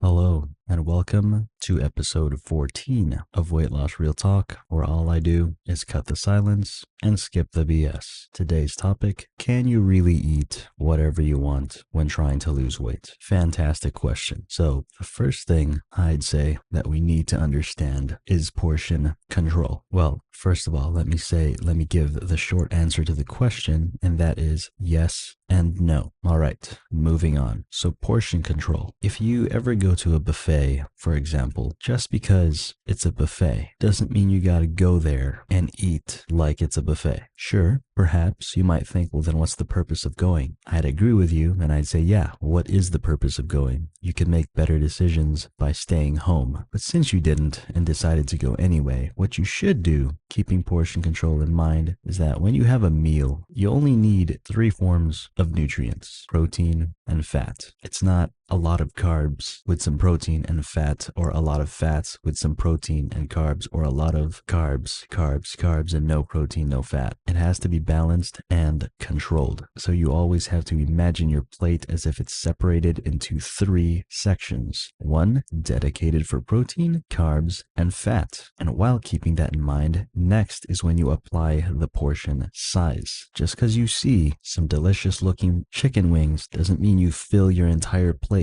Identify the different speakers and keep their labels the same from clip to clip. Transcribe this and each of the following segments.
Speaker 1: Hello, and welcome to episode 14 of Weight Loss Real Talk, where all I do is cut the silence and skip the BS. Today's topic: can you really eat whatever you want when trying to lose weight? Fantastic question. So, the first thing I'd say that we need to understand is portion control. Well, first of all, let me give the short answer to the question, and that is yes and no. All right, moving on. So portion control. If you ever go to a buffet, for example, just because it's a buffet doesn't mean you gotta go there and eat like it's a buffet. Sure, perhaps you might think, well, then what's the purpose of going? I'd agree with you, and I'd say, yeah, what is the purpose of going? You can make better decisions by staying home. But since you didn't and decided to go anyway, what you should do, keeping portion control in mind, is that when you have a meal, you only need 3 forms of nutrients: protein and fat. It's not a lot of carbs with some protein and fat, or a lot of fats with some protein and carbs, or a lot of carbs, and no protein, no fat. It has to be balanced and controlled. So you always have to imagine your plate as if it's separated into 3 sections. One dedicated for protein, carbs, and fat. And while keeping that in mind, next is when you apply the portion size. Just because you see some delicious looking chicken wings doesn't mean you fill your entire plate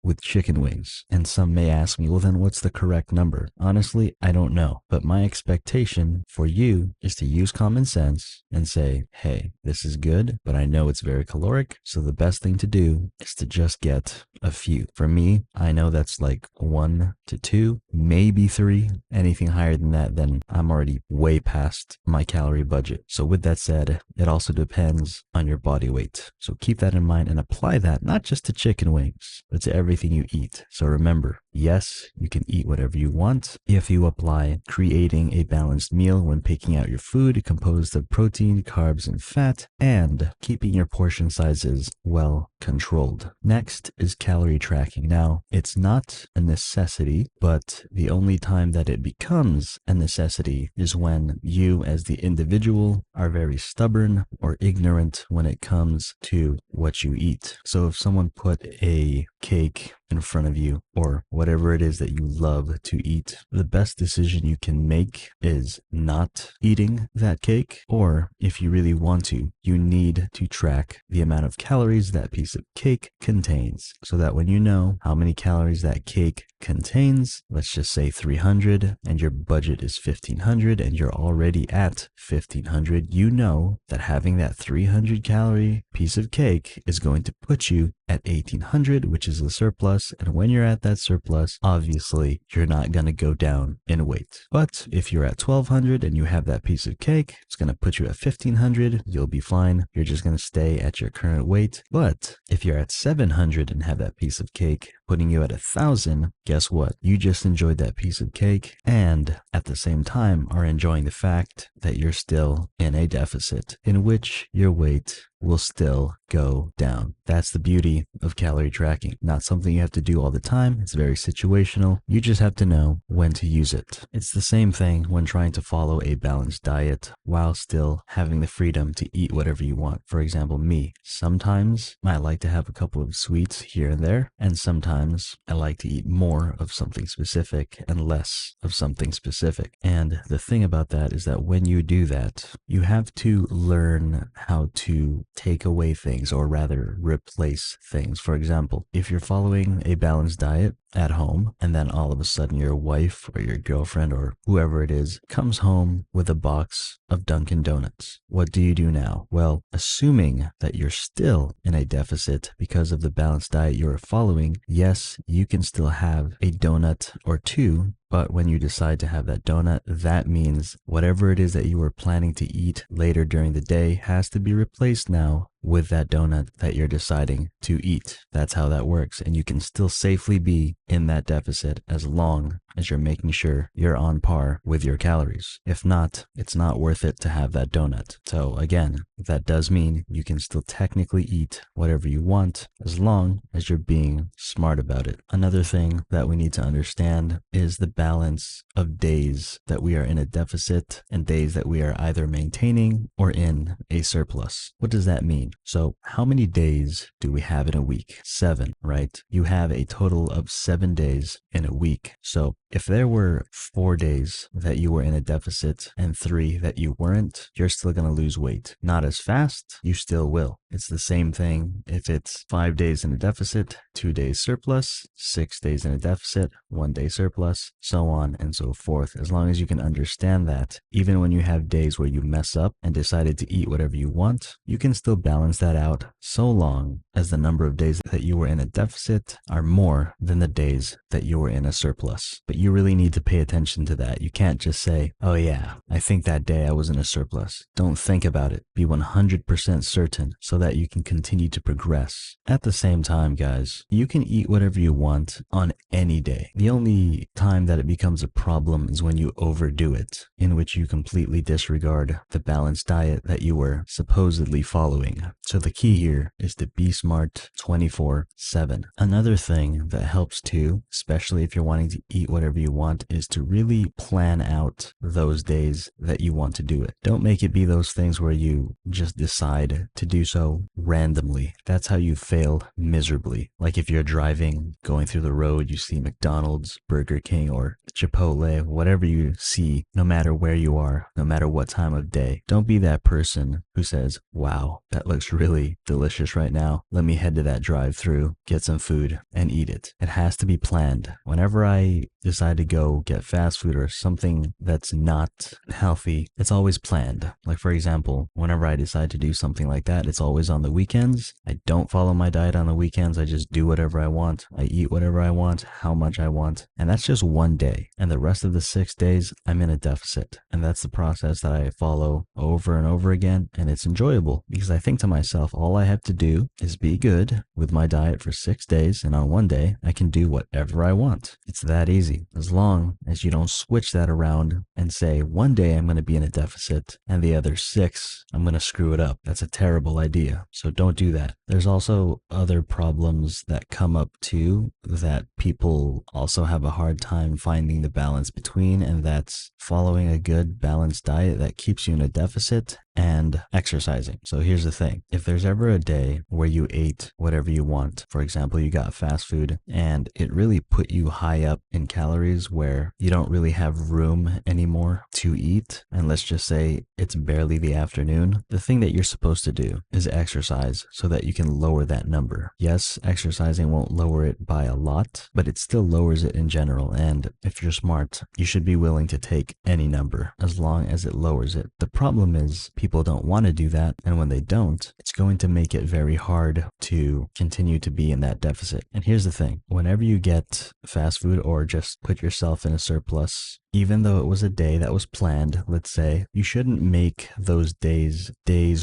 Speaker 1: with chicken wings. And some may ask me, well, then what's the correct number? Honestly, I don't know. But my expectation for you is to use common sense and say, hey, this is good, but I know it's very caloric. So the best thing to do is to just get a few. For me, I know that's like 1 to 2, maybe 3. Anything higher than that, then I'm already way past my calorie budget. So with that said, it also depends on your body weight. So keep that in mind and apply that not just to chicken wings, but to everything you eat. So remember, yes, you can eat whatever you want if you apply creating a balanced meal when picking out your food composed of protein, carbs, and fat, and keeping your portion sizes well controlled. Next is calorie tracking. Now, it's not a necessity, but the only time that it becomes a necessity is when you as the individual are very stubborn or ignorant when it comes to what you eat. So if someone put a cake in front of you, or whatever it is that you love to eat, the best decision you can make is not eating that cake. Or if you really want to, you need to track the amount of calories that piece of cake contains, so that when you know how many calories that cake contains, let's just say 300, and your budget is 1500, and you're already at 1500, you know that having that 300 calorie piece of cake is going to put you at 1800, which is the surplus. And when you're at that surplus, obviously you're not going to go down in weight. But if you're at 1200 and you have that piece of cake, it's going to put you at 1500. You'll be fine. You're just going to stay at your current weight. But if you're at 700 and have that piece of cake putting you at 1000, guess what? You just enjoyed that piece of cake, and at the same time are enjoying the fact that you're still in a deficit, in which your weight will still go down. That's the beauty of calorie tracking. Not something you have to do all the time. It's very situational. You just have to know when to use it. It's the same thing when trying to follow a balanced diet while still having the freedom to eat whatever you want. For example, me, sometimes I like to have a couple of sweets here and there, and sometimes I like to eat more of something specific and less of something specific. And the thing about that is that when you do that, you have to learn how to take away things, or rather replace things. For example, if you're following a balanced diet at home, and then all of a sudden your wife or your girlfriend or whoever it is comes home with a box of Dunkin' Donuts, what do you do now? Well, assuming that you're still in a deficit because of the balanced diet you're following, yes, you can still have a donut or 2. But when you decide to have that donut, that means whatever it is that you were planning to eat later during the day has to be replaced now with that donut that you're deciding to eat. That's how that works. And you can still safely be in that deficit as long as you're making sure you're on par with your calories. If not, it's not worth it to have that donut. So again, that does mean you can still technically eat whatever you want as long as you're being smart about it. Another thing that we need to understand is the balance of days that we are in a deficit and days that we are either maintaining or in a surplus. What does that mean? So how many days do we have in a week? 7, right? You have a total of 7 days in a week. So if there were 4 days that you were in a deficit and 3 that you weren't, you're still going to lose weight. Not as fast, you still will. It's the same thing if it's 5 days in a deficit, 2 days surplus, 6 days in a deficit, 1 day surplus, so on and so forth. As long as you can understand that, even when you have days where you mess up and decided to eat whatever you want, you can still balance that out so long as the number of days that you were in a deficit are more than the days that you were in a surplus. But you really need to pay attention to that. You can't just say, oh yeah, I think that day I was in a surplus. Don't think about it. Be 100% certain so that you can continue to progress. At the same time, guys, you can eat whatever you want on any day. The only time that it becomes a problem is when you overdo it, in which you completely disregard the balanced diet that you were supposedly following. So the key here is to be smart 24/7. Another thing that helps too, especially if you're wanting to eat whatever you want, is to really plan out those days that you want to do it. Don't make it be those things where you just decide to do so randomly. That's how you fail miserably. Like if you're driving, going through the road, you see McDonald's, Burger King, or Chipotle, whatever you see, no matter where you are, no matter what time of day. Don't be that person who says, wow, that looks really delicious right now. Let me head to that drive-through, get some food, and eat it. It has to be planned. Whenever I decide to go get fast food or something that's not healthy, it's always planned. Like for example, whenever I decide to do something like that, it's always on the weekends. I don't follow my diet on the weekends. I just do whatever I want. I eat whatever I want, how much I want. And that's just one day. And the rest of the 6 days, I'm in a deficit. And that's the process that I follow over and over again. And it's enjoyable because I think to myself, all I have to do is be good with my diet for 6 days. And on one day, I can do whatever I want. It's that easy. As long as you don't switch that around and say, one day I'm going to be in a deficit and the other 6, I'm going to screw it up. That's a terrible idea. So don't do that. There's also other problems that come up too that people also have a hard time finding the balance between, and that's following a good balanced diet that keeps you in a deficit and exercising. So here's the thing. If there's ever a day where you ate whatever you want, for example, you got fast food and it really put you high up in calories where you don't really have room anymore to eat, and let's just say it's barely the afternoon, the thing that you're supposed to do is exercise so that you can lower that number. Yes, exercising won't lower it by a lot, but it still lowers it in general. And if you're smart, you should be willing to take any number as long as it lowers it. The problem is people don't want to do that, and when they don't, it's going to make it very hard to continue to be in that deficit. And here's the thing, whenever you get fast food or just put yourself in a surplus, even though it was a day that was planned, let's say, you shouldn't make those days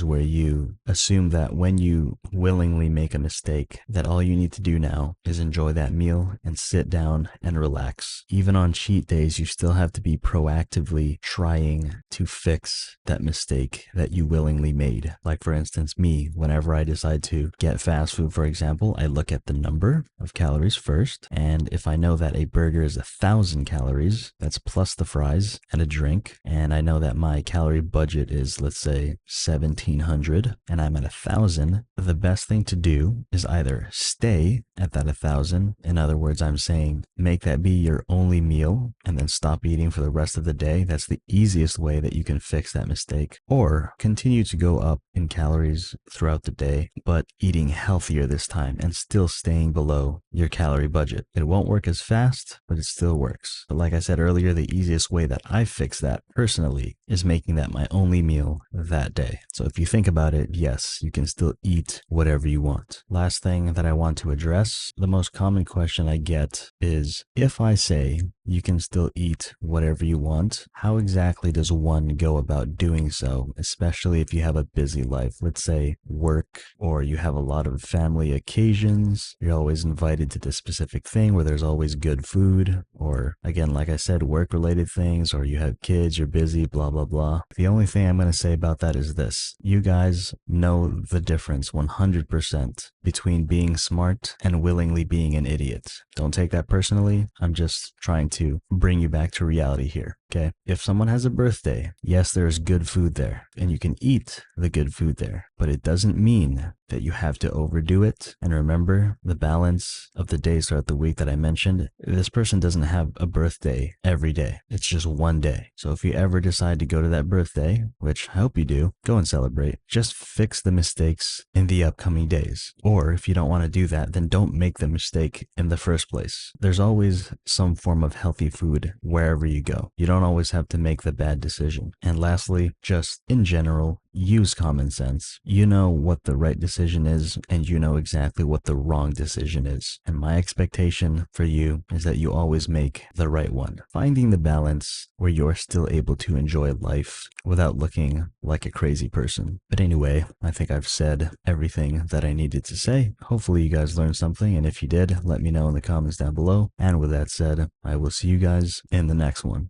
Speaker 1: where you assume that when you willingly make a mistake, that all you need to do now is enjoy that meal and sit down and relax. Even on cheat days, you still have to be proactively trying to fix that mistake that you willingly made. Like for instance, me, whenever I decide to get fast food, for example, I look at the number of calories first, and if I know that a burger is 1,000 calories, that's plus the fries and a drink, and I know that my calorie budget is, let's say, 1,700 and I'm at 1,000, the best thing to do is either stay at that 1,000. In other words, I'm saying make that be your only meal and then stop eating for the rest of the day. That's the easiest way that you can fix that mistake. Or continue to go up in calories throughout the day, but eating healthier this time and still staying below your calorie budget. It won't work as fast, but it still works. But like I said earlier, the easiest way that I fix that personally is making that my only meal that day. So if you think about it, yes, you can still eat whatever you want. Last thing that I want to address, the most common question I get is, if I say you can still eat whatever you want, how exactly does one go about doing so, especially if you have a busy life? Let's say work, or you have a lot of family occasions, you're always invited related to this specific thing where there's always good food, or again, like I said, work related things, or you have kids, you're busy, blah, blah, blah. The only thing I'm going to say about that is this. You guys know the difference 100% between being smart and willingly being an idiot. Don't take that personally. I'm just trying to bring you back to reality here. Okay. If someone has a birthday, yes, there's good food there and you can eat the good food there, but it doesn't mean that you have to overdo it. And remember the balance of the days throughout the week that I mentioned. This person doesn't have a birthday every day. It's just one day. So if you ever decide to go to that birthday, which I hope you do, go and celebrate. Just fix the mistakes in the upcoming days. Or if you don't want to do that, then don't make the mistake in the first place. There's always some form of healthy food wherever you go. You don't always have to make the bad decision. And lastly, just in general, use common sense. You know what the right decision is, and you know exactly what the wrong decision is. And my expectation for you is that you always make the right one. Finding the balance where you're still able to enjoy life without looking like a crazy person. But anyway, I think I've said everything that I needed to say. Hopefully you guys learned something, and if you did, let me know in the comments down below. And with that said, I will see you guys in the next one.